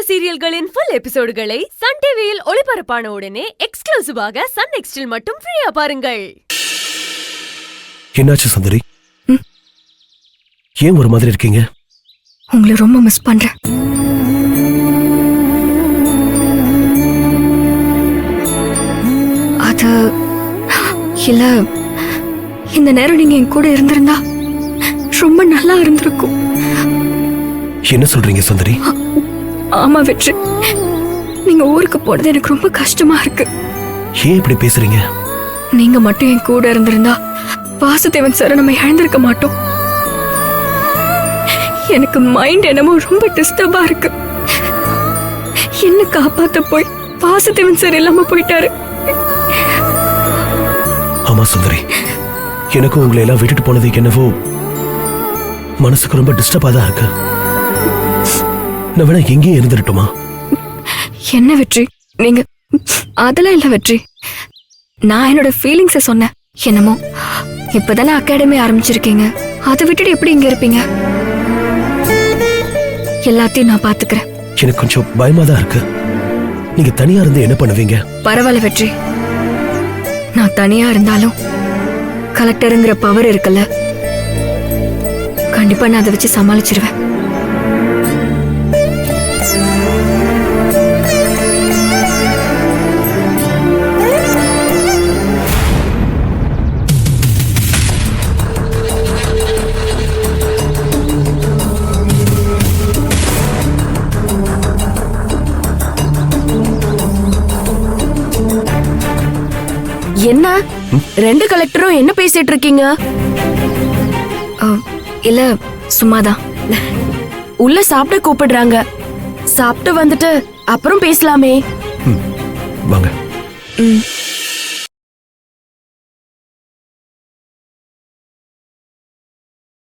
சீரியல்களின் full எபிசோடுகளை Sun டிவியில் ஒளிபரப்பான உடனே எக்ஸ்க்ளூசிவாக சன் நெக்ஸ்டில் மட்டும் ஃப்ரீயா பாருங்கள். என்னாச்சு சுந்தரி? ஏன் ஒரு மாதிரி இருக்கீங்க? உங்களை ரொம்ப மிஸ் பண்றேன். அது இல்ல, இந்த நேரம் நீங்க என் கூட இருந்திருந்தா ரொம்ப நல்லா இருந்திருக்கும். என்ன சொல்றீங்க சுந்தரி? ஆமா வெற்றி, நீங்க ஊருக்கு போனது எனக்கு ரொம்ப கஷ்டமா இருக்கு. ஏன் இப்படி பேசுறீங்க? நீங்க மட்டும் என் கூட இருந்திருந்தா வாசுதேவன் சார் நம்ம இழந்திருக்க மாட்டோம். எனக்கு மைண்ட் என்னமோ ரொம்ப டிஸ்டர்பா இருக்கு. என்ன காப்பாத்த போய் வாசுதேவன் சார் இல்லாம போயிட்டாரு. ஆமா சுந்தரி, எனக்கும் உங்களை எல்லாம் விட்டுட்டு போனது என்னவோ மனசுக்கு ரொம்ப டிஸ்டர்பா தான் இருக்கு. நான் வேணா எங்கேயும் இருந்துட்டுமா? என்ன வெற்றி நீங்க? அதெல்லாம் இல்ல வெற்றி, நான் என்னோட ஃபீலிங்ஸ சொன்னேன். என்னமோ இப்பதானே அகாடமி ஆரம்பிச்சிருக்கீங்க, அதை விட்டுட்டு எப்படி இங்க இருப்பீங்க? எல்லாத்தையும் நான் பாத்துக்கிறேன். எனக்கு கொஞ்சம் பயமா தான் இருக்கு. நீங்க தனியா இருந்து என்ன பண்ணுவீங்க? பரவாயில்ல வெற்றி, நான் தனியா இருந்தாலும் கலெக்டருங்கிற பவர் இருக்குல்ல, கண்டிப்பா நான் அதை வச்சு சமாளிச்சிருவேன். என்ன ரெண்டு கலெக்டரும் என்ன பேசிட்டு இருக்கீங்க? இல்ல சும்மாதான். உள்ள சாப்பிட கூப்பிடுறாங்க, சாப்பிட்டு வந்துட்டு அப்புறம் பேசலாமே. வாங்க. ம்